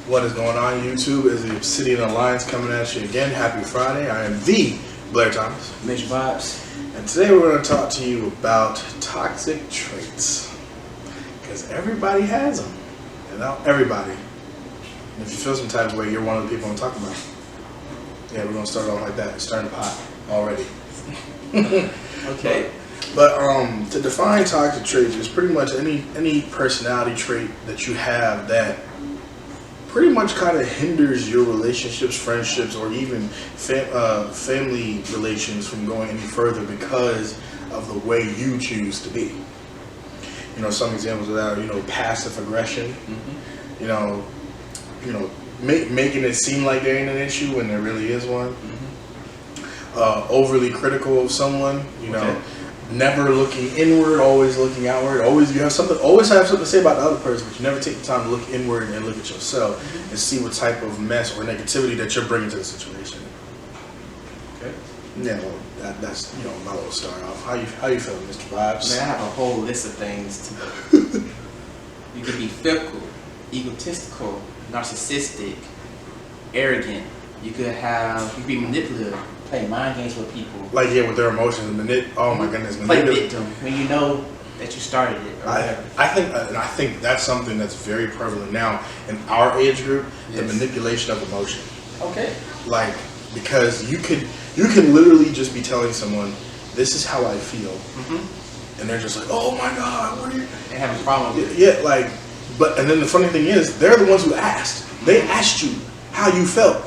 What is going on, YouTube? Is the Obsidian Alliance coming at you again. Happy Friday. I am the Blair Thomas. Mitch Vibes. And today we're going to talk to you about toxic traits. Because everybody has them. You know, everybody. And if you feel some type of way, you're one of the people I'm talking about. Yeah, we're going to start off like that. Stirring the pot already. Okay. But to define toxic traits is pretty much any personality trait that you have that pretty much kind of hinders your relationships, friendships, or even family relations from going any further because of the way you choose to be. You know, some examples of that are, passive aggression. Mm-hmm. Making it seem like there ain't an issue when there really is one. Mm-hmm. Overly critical of someone. Okay. Never looking inward, always looking outward. Always have something to say about the other person, but you never take the time to look inward and look at yourself and see what type of mess or negativity that you're bringing to the situation. Okay. Yeah, well, that's my little start off. How you feeling, Mr. Vibes? Man, I have a whole list of things. You could be fickle, egotistical, narcissistic, arrogant. You could be manipulative. Play mind games with people. With their emotions and oh my goodness, play victim when you know that you started it. Or I think that's something that's very prevalent now in our age group. Yes. The manipulation of emotion. Okay. Because you can literally just be telling someone, "This is how I feel," and they're just like, "Oh my God, what are you?" And have a problem with it. Yeah, and then the funny thing is, they're the ones who asked. They asked you how you felt.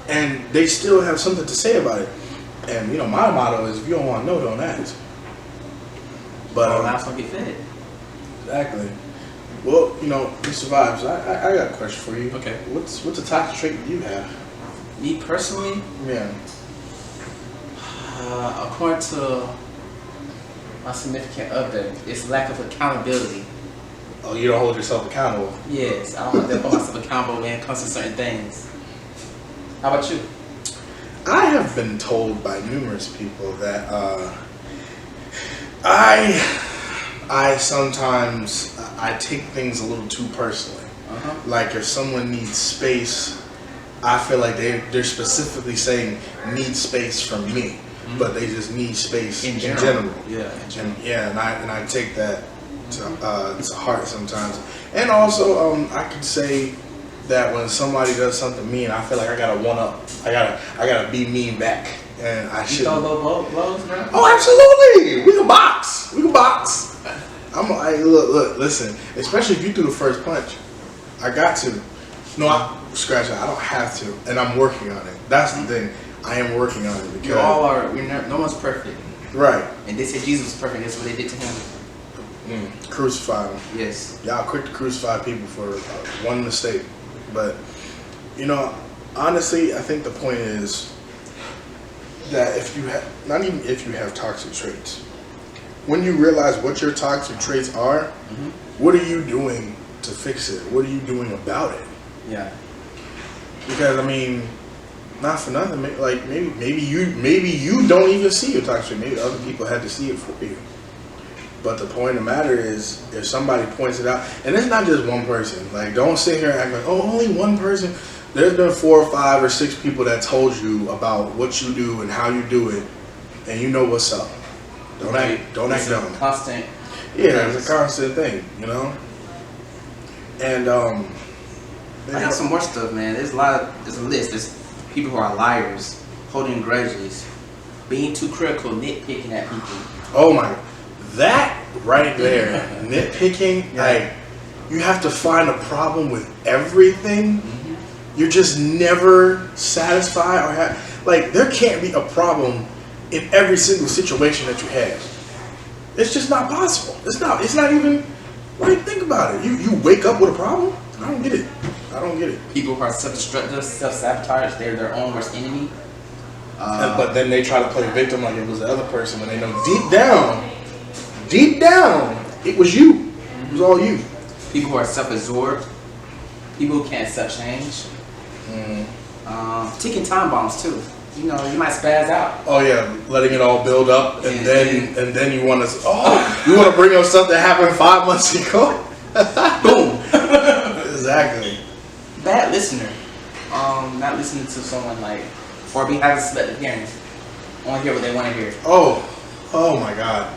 And they still have something to say about it. And, my motto is, if you don't want to know, don't ask. But now don't get fed. Exactly. Well, Mr. Vibes, I got a question for you. Okay. What's a toxic trait that you have? Me personally? Yeah. According to my significant other, it's lack of accountability. Oh, you don't hold yourself accountable? Yes, I don't hold myself accountable when it comes to certain things. How about you? I have been told by numerous people that I sometimes take things a little too personally. Like if someone needs space, I feel like they're specifically saying need space from me, but they just need space in general. Yeah, and I take that to heart sometimes. And also, I could say that when somebody does something mean, I feel like I gotta one up. I gotta be mean back, and I should. You throw low blows, bro? Oh, absolutely. We can box. Look, listen. Especially if you threw the first punch, I got to. No, scratch that. I don't have to, and I'm working on it. That's the thing. I am working on it because you all are. No one's perfect. Right. And they said Jesus was perfect. That's what they did to him. Crucify him. Yes. Y'all quick to crucify people for one mistake. But, honestly, I think the point is that not even if you have toxic traits, when you realize what your toxic traits are, what are you doing to fix it? What are you doing about it? Yeah. Because, not for nothing, maybe you don't even see your toxic trait. Maybe other people had to see it for you. But the point of the matter is, if somebody points it out, and it's not just one person. Don't sit here and act like, oh, only one person. There's been 4 or 5 or 6 people that told you about what you do and how you do it, and you know what's up. Don't act dumb. Constant. Yeah, it's a constant thing, And I got some more stuff, man. There's a list. There's people who are liars, holding grudges, being too critical, nitpicking at people. Oh my. That right there, nitpicking, you have to find a problem with everything. You're just never satisfied or there can't be a problem in every single situation that you have. It's just not possible. It's not even, think about it. You wake up with a problem? I don't get it. People who are self-destructive, self-sabotage, they're their own worst enemy. But then they try to play victim like it was the other person when they know deep down, it was you. It was all you. People who are self-absorbed. People who can't accept change. Ticking time bombs too. You might spaz out. Oh yeah, letting it all build up, and then you want to bring up stuff that happened 5 months ago. Boom. Exactly. Bad listener. Not listening to someone like, or be having selective hearing. Only hear what they want to hear. Oh my God.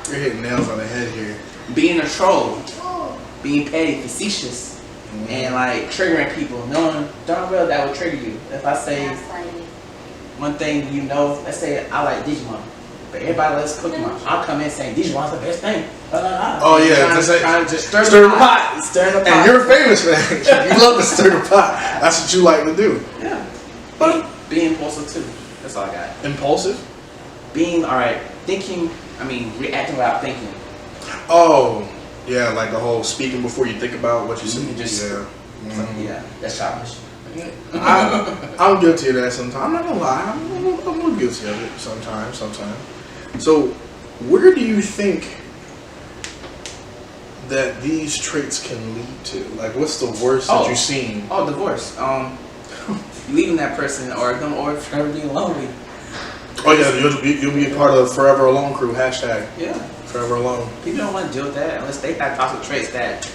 You're hitting nails on the head here. Being a troll. Being petty, facetious, and like triggering people. Knowing darn well that will trigger you. If I say one thing, you know, let's say I like Digimon, but everybody likes Pokemon. I'll come in saying Digimon's the best thing. Oh yeah, trying to just stir the the pot. Stir the pot. And you're famous for that. You love to stir the pot. That's what you like to do. Yeah. But being impulsive too. That's all I got. Impulsive? Being alright. Thinking. I mean, reacting without thinking. Oh, yeah, like the whole speaking before you think about what you say. Just yeah, that's childish. I'm guilty of that sometimes. I'm not gonna lie. I'm a little guilty of it sometimes. So, where do you think that these traits can lead to? Like, what's the worst that you've seen? Oh, divorce. Leaving that person or forever being lonely. Oh yeah, you'll be a part of Forever Alone crew. Hashtag. Yeah. Forever Alone. People don't want to deal with that unless they have toxic traits that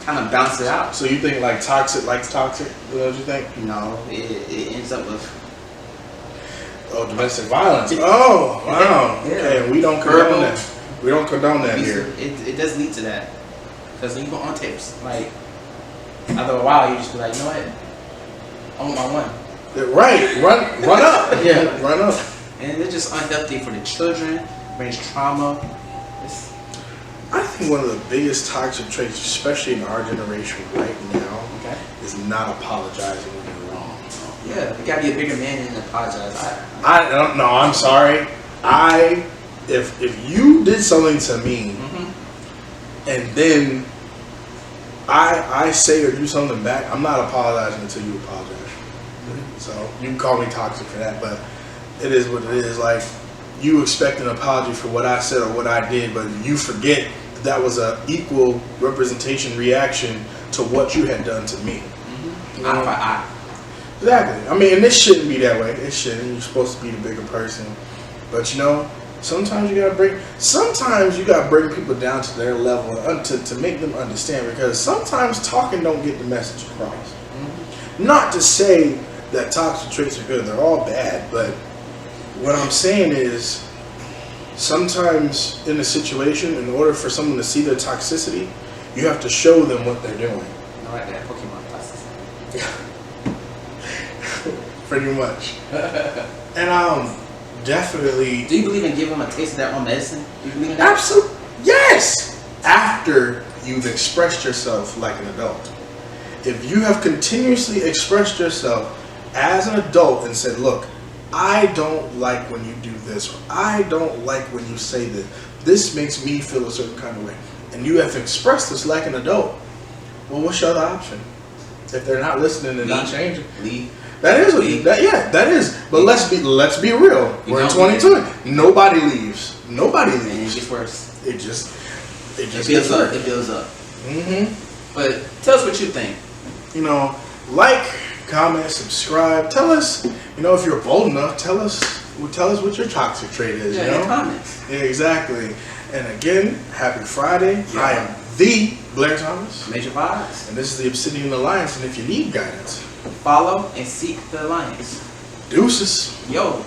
kind of balance it out. So you think like toxic likes toxic? What do you think? No, it ends up with domestic violence. Oh wow. Yeah. Okay, we don't condone that. We don't condone that here. It does lead to that because when you go on tapes, like after a while, you just be like, you know what, I want my one. Right, run up. Yeah, run up. And it's just unhealthy for the children. Brings trauma. I think one of the biggest toxic traits, especially in our generation right now, is not apologizing when you're wrong. Yeah, you gotta be a bigger man and apologize. I don't know. I'm sorry. If you did something to me, and then I say or do something back, I'm not apologizing until you apologize. So you can call me toxic for that, but it is what it is. Like, you expect an apology for what I said or what I did, but you forget that was a equal representation reaction to what you had done to me. Eye for eye. Exactly. I mean, and this shouldn't be that way. It shouldn't. You're supposed to be the bigger person. But you know, sometimes you gotta bring people down to their level to make them understand, because sometimes talking don't get the message across. Not to say that toxic traits are good. They're all bad, but what I'm saying is, sometimes in a situation, in order for someone to see their toxicity, you have to show them what they're doing. I like that Pokemon toxicity. Pretty much. And definitely. Do you believe in giving them a taste of their own medicine? Do you believe in that? Absolutely. Yes. After you've expressed yourself like an adult. If you have continuously expressed yourself as an adult and said, look, I don't like when you do this, or I don't like when you say this, this makes me feel a certain kind of way, and you have expressed this like an adult, well, what's your other option? If they're not listening and not changing, leave. That is what that is. But let's be real. We're in 2020. Nobody leaves. Nobody leaves. And it gets worse. It just builds up. It builds up. But tell us what you think. You know, like, comment, subscribe. Tell us, you know, if you're bold enough, tell us what your toxic trait is. Yeah, you know? in comments. Yeah, exactly. And again, happy Friday. Yeah. I am the Blair Thomas. Major Vibes. And this is the Obsidian Alliance. And if you need guidance, follow and seek the alliance. Deuces. Yo.